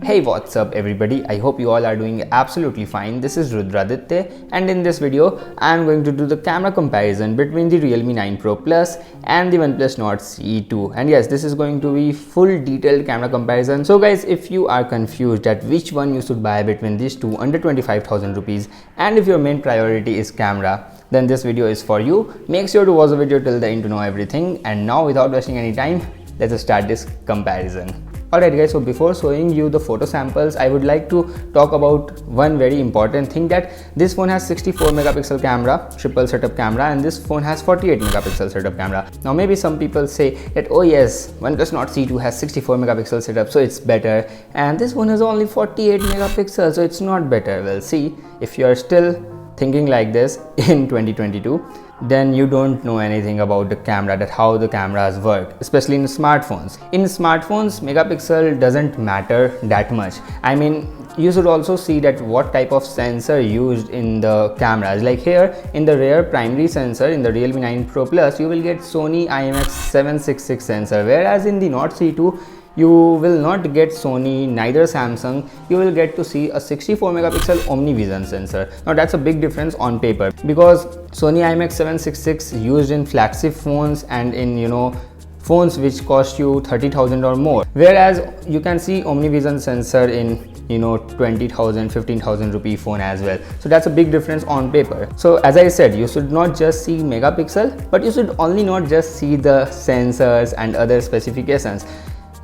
Hey, what's up everybody? I hope you all are doing absolutely fine. This is Rudraditya, and in this video I am going to do the camera comparison between the Realme 9 Pro Plus and the OnePlus Nord CE 2. And yes, this is going to be full detailed camera comparison. So guys, if you are confused at which one you should buy between these two under 25,000 rupees, and if your main priority is camera, then this video is for you. Make sure to watch the video till the end to know everything. And now, without wasting any time, let's start this comparison. Alright guys, so before showing you the photo samples, I would like to talk about one very important thing, that this phone has 64 megapixel camera, triple setup camera, and this phone has 48 megapixel setup camera. Now maybe some people say that, oh yes, OnePlus Nord CE 2 has 64 megapixel setup, so it's better, and this one has only 48 megapixels, so it's not better. Well, see, if you are still thinking like this in 2022, then you don't know anything about the camera, that how the cameras work, especially in smartphones. In smartphones, megapixel doesn't matter that much. I mean, you should also see that what type of sensor used in the cameras. Like here in the rear primary sensor in the Realme 9 Pro Plus, you will get Sony IMX766 sensor, whereas in the Nord CE 2 you will not get Sony, neither Samsung. You will get to see a 64 megapixel OmniVision sensor. Now that's a big difference on paper, because Sony IMX766 used in flagship phones and in phones which cost you 30,000 or more, whereas you can see OmniVision sensor in 20,000, 15,000 rupee phone as well. So that's a big difference on paper. So as I said, you should not just see megapixel, but you should only not just see the sensors and other specifications.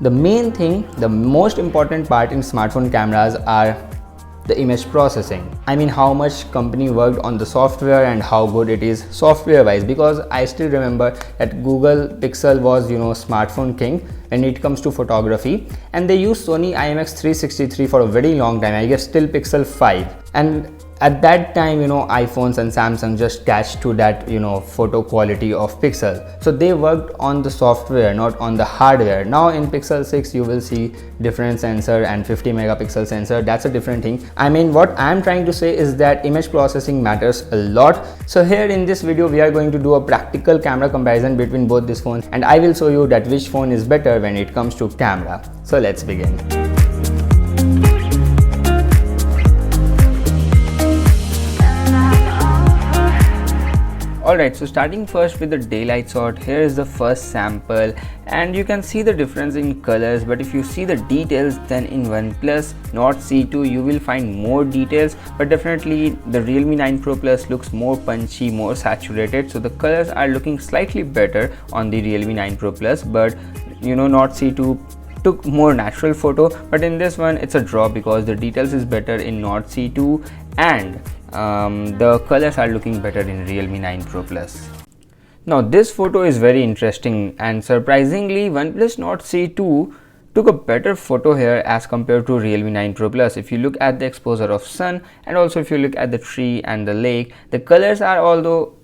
The main thing, the most important part in smartphone cameras are the image processing. I mean, how much company worked on the software and how good it is software wise, because I still remember that Google Pixel was smartphone king when it comes to photography, and they used Sony IMX363 for a very long time, I guess till Pixel 5, and at that time iPhones and Samsung just catch to that photo quality of Pixel, so they worked on the software, not on the hardware. Now in Pixel 6 you will see different sensor and 50 megapixel sensor. That's a different thing. I mean, what I'm trying to say is that image processing matters a lot. So here in this video we are going to do a practical camera comparison between both these phones, and I will show you that which phone is better when it comes to camera. So let's begin. Alright, so starting first with the daylight shot, here is the first sample, and you can see the difference in colors, but if you see the details, then in OnePlus Nord CE 2 you will find more details, but definitely the Realme 9 Pro Plus looks more punchy, more saturated, so the colors are looking slightly better on the Realme 9 Pro Plus, but Nord CE 2 took more natural photo, but in this one it's a draw because the details is better in Nord CE 2 and the colors are looking better in Realme 9 Pro Plus. Now this photo is very interesting, and surprisingly OnePlus Nord CE 2 took a better photo here as compared to Realme 9 Pro Plus. If you look at the exposure of sun, and also if you look at the tree and the lake, the colors are although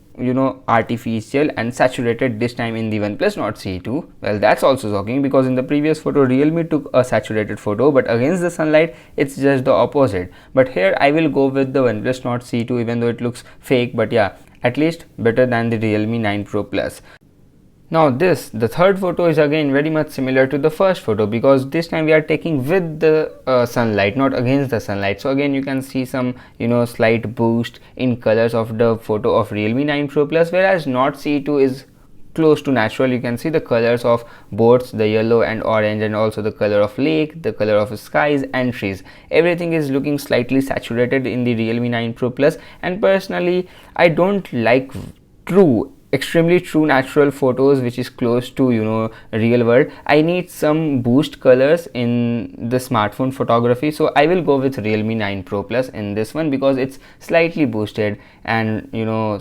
artificial and saturated this time in the OnePlus Nord CE 2. Well, that's also shocking, because in the previous photo Realme took a saturated photo, but against the sunlight it's just the opposite. But here I will go with the OnePlus Nord CE 2, even though it looks fake, but yeah, at least better than the Realme 9 Pro Plus. Now the third photo is again very much similar to the first photo, because this time we are taking with the sunlight, not against the sunlight. So again you can see some slight boost in colors of the photo of Realme 9 Pro Plus, whereas Nord CE 2 is close to natural. You can see the colors of boats, the yellow and orange, and also the color of lake, the color of skies and trees. Everything is looking slightly saturated in the Realme 9 Pro Plus, and personally I don't like extremely true natural photos which is close to real world. I need some boost colors in the smartphone photography, so I will go with Realme 9 Pro Plus in this one, because it's slightly boosted and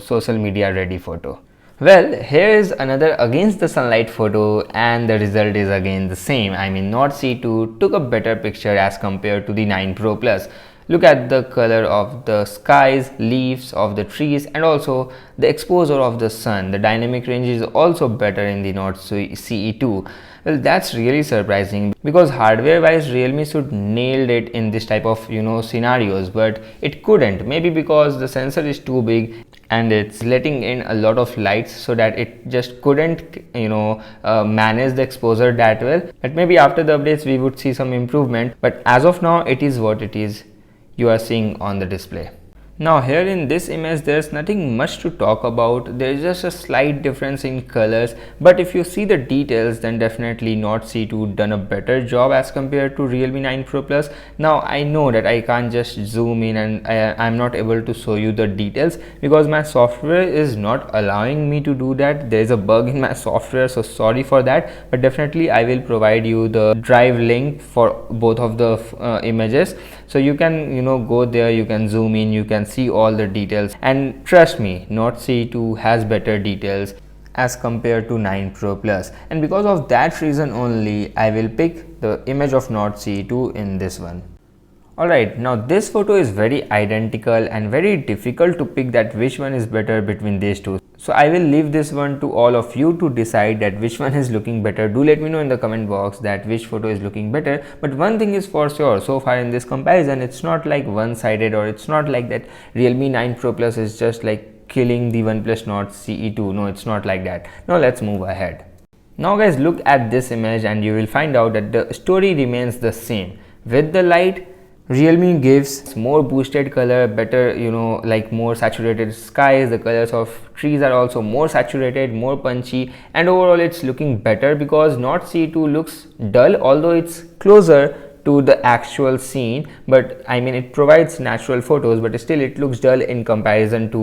social media ready photo. Well, here is another against the sunlight photo, and the result is again the same. I mean, Nord CE 2 took a better picture as compared to the 9 Pro Plus. Look at the color of the skies, leaves of the trees, and also the exposure of the sun. The dynamic range is also better in the Nord CE 2. Well, that's really surprising, because hardware wise Realme should nailed it in this type of scenarios, but it couldn't, maybe because the sensor is too big and it's letting in a lot of lights so that it just couldn't manage the exposure that well. But maybe after the updates we would see some improvement, but as of now it is what it is you are seeing on the display. Now here in this image there's nothing much to talk about. There's just a slight difference in colors, but if you see the details then definitely Nord CE2 done a better job as compared to Realme 9 Pro Plus. Now I know that I can't just zoom in and I'm not able to show you the details because my software is not allowing me to do that. There's a bug in my software, so sorry for that, but definitely I will provide you the drive link for both of the images, so you can go there, you can zoom in, you can see all the details, and trust me, Nord CE2 has better details as compared to 9 Pro Plus, and because of that reason only I will pick the image of Nord CE2 in this one. Alright, now this photo is very identical and very difficult to pick that which one is better between these two. So I will leave this one to all of you to decide that which one is looking better. Do let me know in the comment box that which photo is looking better. But one thing is for sure, so far in this comparison, it's not like one-sided, or it's not like that Realme 9 Pro Plus is just like killing the OnePlus Nord CE2. No, it's not like that. Now let's move ahead. Now guys, look at this image and you will find out that the story remains the same. With the light, Realme gives more boosted color, better, like more saturated skies. The colors of trees are also more saturated, more punchy, and overall it's looking better because Nord CE2 looks dull, although it's closer to the actual scene, but I mean it provides natural photos, but still it looks dull in comparison to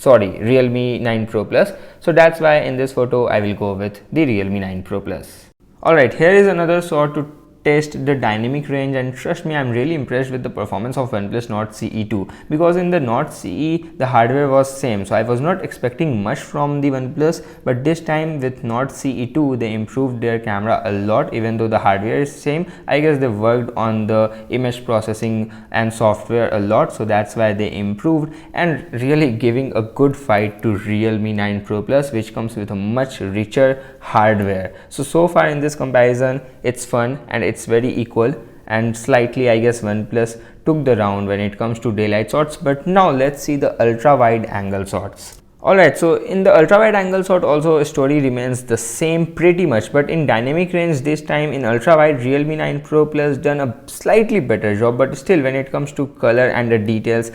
Realme 9 Pro Plus. So that's why in this photo I will go with the Realme 9 Pro Plus. Alright, here is another shot to test the dynamic range, and trust me, I'm really impressed with the performance of OnePlus Nord CE2 because in the Nord CE the hardware was same, so I was not expecting much from the OnePlus, but this time with Nord CE2 they improved their camera a lot. Even though the hardware is same, I guess they worked on the image processing and software a lot, so that's why they improved and really giving a good fight to Realme 9 Pro Plus, which comes with a much richer hardware. So far in this comparison it's fun and it's very equal, and slightly I guess OnePlus took the round when it comes to daylight shots. But now let's see the ultra wide angle shots. Alright, so in the ultra wide angle shot also story remains the same pretty much, but in dynamic range this time in ultra wide Realme 9 Pro Plus done a slightly better job, but still when it comes to color and the details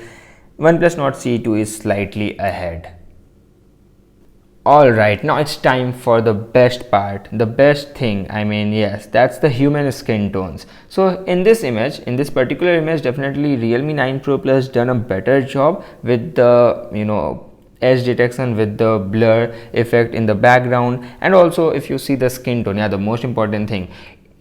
OnePlus Nord CE2 is slightly ahead. Alright, now it's time for the best part, the best thing. I mean, yes, that's the human skin tones. So in this particular image, definitely Realme 9 Pro Plus done a better job with the edge detection, with the blur effect in the background, and also if you see the skin tone, yeah, the most important thing,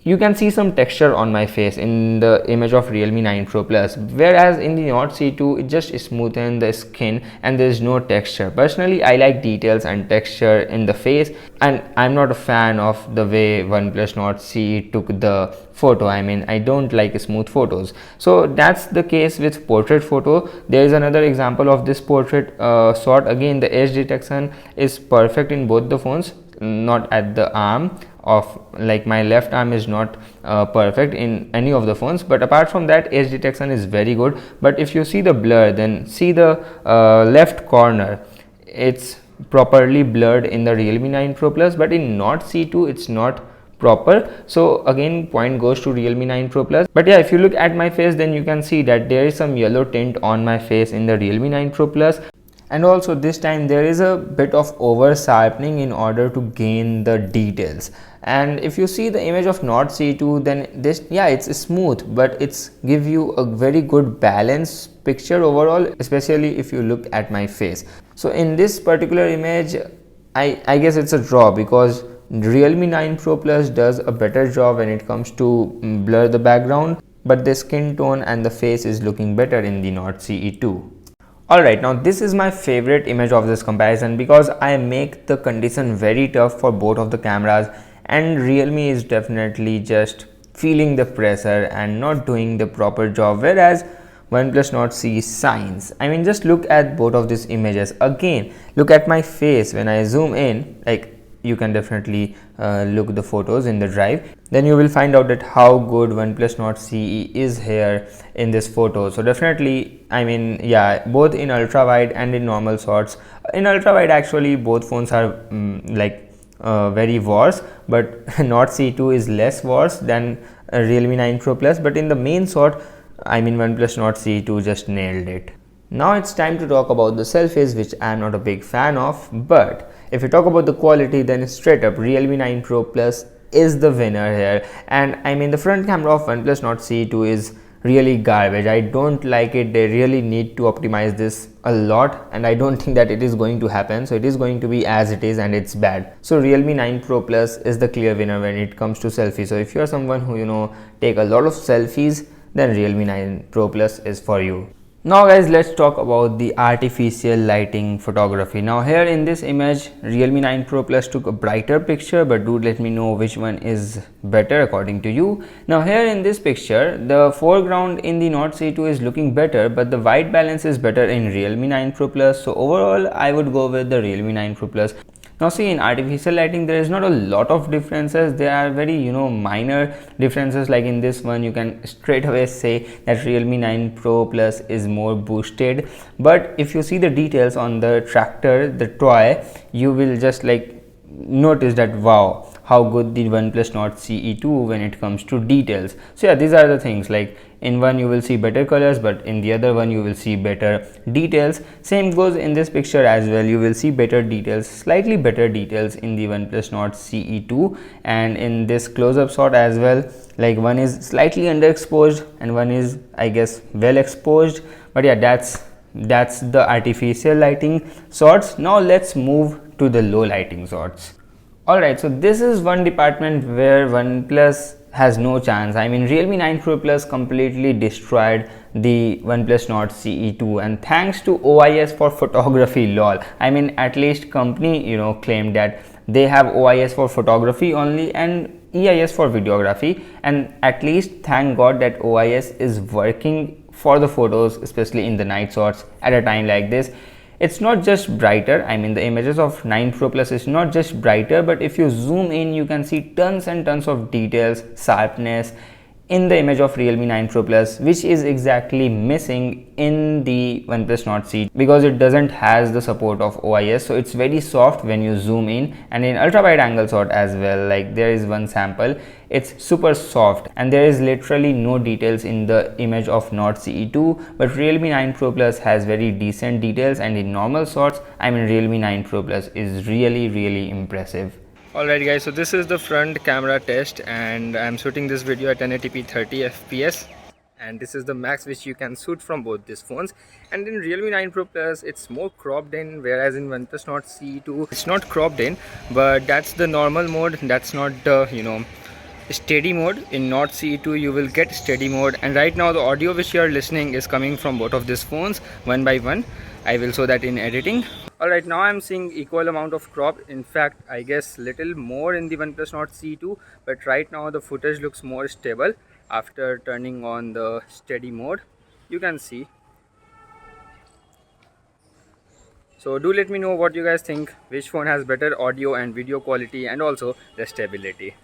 you can see some texture on my face in the image of Realme 9 Pro Plus, whereas in the Nord CE2 it just smoothen the skin and there is no texture. Personally, I like details and texture in the face, and I'm not a fan of the way OnePlus Nord CE took the photo. I mean, I don't like smooth photos. So that's the case with portrait photo. There is another example of this portrait shot. Again, the edge detection is perfect in both the phones, not at the arm of, like, my left arm is not perfect in any of the phones, but apart from that edge detection is very good. But if you see the blur, then see the left corner, it's properly blurred in the Realme 9 Pro Plus, but in Nord CE2 it's not proper. So again, point goes to Realme 9 Pro Plus. But yeah, if you look at my face, then you can see that there is some yellow tint on my face in the Realme 9 Pro Plus. And also this time there is a bit of over sharpening in order to gain the details. And if you see the image of Nord CE2, then this, yeah, it's smooth, but it's give you a very good balanced picture overall, especially if you look at my face. So in this particular image, I guess it's a draw because Realme 9 Pro Plus does a better job when it comes to blur the background, but the skin tone and the face is looking better in the Nord CE2. Alright, now this is my favorite image of this comparison because I make the condition very tough for both of the cameras, and Realme is definitely just feeling the pressure and not doing the proper job, whereas OnePlus Nord CE shines. I mean, just look at both of these images. Again, look at my face when I zoom in, like you can definitely look the photos in the drive, then you will find out that how good OnePlus Nord CE is here in this photo. So definitely, I mean, yeah, both in ultra wide and in normal shots. In ultra wide, actually both phones are very worse, but Nord CE2 is less worse than Realme 9 Pro Plus. But in the main shot, I mean, OnePlus Nord CE2 just nailed it. Now it's time to talk about the selfies, which I am not a big fan of, but if you talk about the quality, then straight up Realme 9 Pro Plus is the winner here. And I mean, the front camera of OnePlus Nord CE2 is really garbage. I don't like it. They really need to optimize this a lot, and I don't think that it is going to happen. So it is going to be as it is, and it's bad. So Realme 9 Pro Plus is the clear winner when it comes to selfies. So if you are someone who take a lot of selfies, then Realme 9 Pro Plus is for you. Now guys, let's talk about the artificial lighting photography. Now here in this image, Realme 9 Pro Plus took a brighter picture, but do let me know which one is better according to you. Now here in this picture, the foreground in the Nord CE2 is looking better, but the white balance is better in Realme 9 Pro Plus. So overall, I would go with the Realme 9 Pro Plus. Now see, in artificial lighting there is not a lot of differences. There are very minor differences. Like in this one, you can straight away say that Realme 9 Pro Plus is more boosted, but if you see the details on the tractor, the toy, you will just notice that wow, how good the OnePlus Nord CE2 when it comes to details. So yeah, these are the things. Like in one you will see better colors, but in the other one you will see better details. Same goes in this picture as well. You will see better details, slightly better details in the OnePlus Nord CE2, and in this close-up shot as well. Like one is slightly underexposed and one is, I guess, well exposed. But yeah, that's the artificial lighting shots. Now let's move to the low lighting shots. Alright, so this is one department where OnePlus has no chance. I mean, Realme 9 Pro Plus completely destroyed the OnePlus Nord CE2, and thanks to OIS for photography, lol. I mean, at least company claimed that they have OIS for photography only and EIS for videography, and at least thank God that OIS is working for the photos, especially in the night shots at a time like this. It's not just brighter. I mean, the images of 9 Pro Plus is not just brighter, but if you zoom in, you can see tons and tons of details, sharpness in the image of Realme 9 Pro Plus, which is exactly missing in the OnePlus Nord CE, because it doesn't has the support of OIS. So it's very soft when you zoom in, and in ultra wide angle shot as well. Like there is one sample, it's super soft and there is literally no details in the image of Nord CE2, but Realme 9 Pro Plus has very decent details, and in normal shots, I mean, Realme 9 Pro Plus is really impressive. Alright guys, so this is the front camera test, and I'm shooting this video at 1080p 30 fps, and this is the max which you can shoot from both these phones. And in Realme 9 Pro Plus it's more cropped in, whereas in OnePlus Nord CE2 it's not cropped in, but that's the normal mode. That's not the steady mode. In Nord CE2 you will get steady mode, and right now the audio which you are listening is coming from both of these phones one by one. I will show that in editing. Alright, now I'm seeing equal amount of crop. In fact, I guess little more in the OnePlus Nord CE2, but right now the footage looks more stable after turning on the steady mode. You can see. So do let me know what you guys think, which phone has better audio and video quality and also the stability.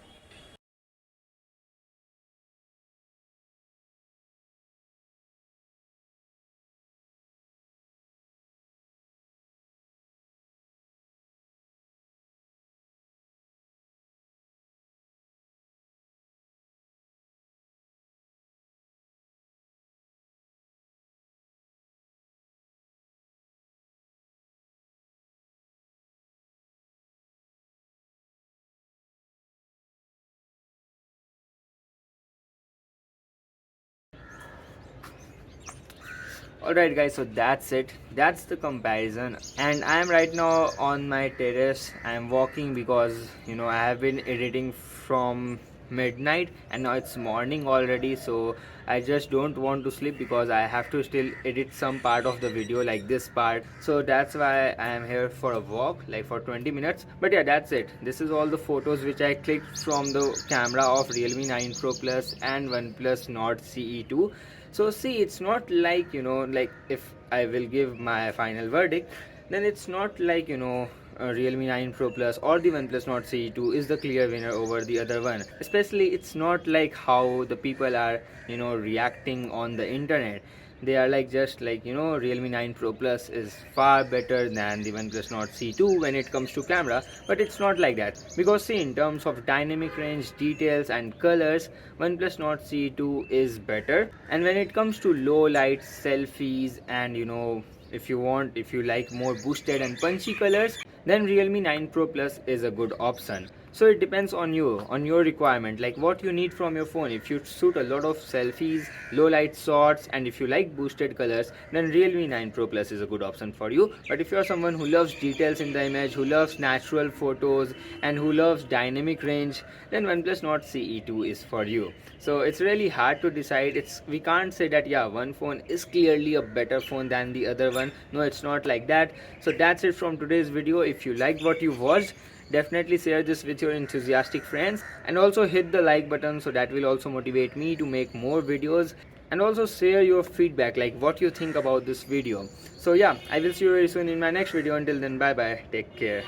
Alright guys, so that's it. That's the comparison, and I am right now on my terrace. I am walking because I have been editing from midnight and now it's morning already, so I just don't want to sleep because I have to still edit some part of the video, like this part. So that's why I am here for a walk, like for 20 minutes. But yeah, that's it. This is all the photos which I clicked from the camera of Realme 9 Pro Plus and OnePlus Nord CE2. So see, it's not like like if I will give my final verdict, then it's not like Realme 9 Pro Plus or the OnePlus Nord CE2 is the clear winner over the other one. Especially, it's not like how the people are reacting on the internet. They are like, just like, Realme 9 Pro Plus is far better than the OnePlus Nord C2 when it comes to camera, but it's not like that. Because see, in terms of dynamic range, details and colors, OnePlus Nord C2 is better. And when it comes to low light selfies and if you like more boosted and punchy colors, then Realme 9 Pro Plus is a good option. So it depends on you, on your requirement, like what you need from your phone. If you shoot a lot of selfies, low light shots, and if you like boosted colors, then Realme 9 Pro Plus is a good option for you. But if you are someone who loves details in the image, who loves natural photos, and who loves dynamic range, then OnePlus Nord CE2 is for you. So it's really hard to decide. We can't say that yeah, one phone is clearly a better phone than the other one. No, it's not like that. So that's it from today's video. If you liked what you watched, definitely share this with your enthusiastic friends, and also hit the like button, so that will also motivate me to make more videos. And also share your feedback, like what you think about this video. So yeah, I will see you very soon in my next video. Until then, bye bye, take care.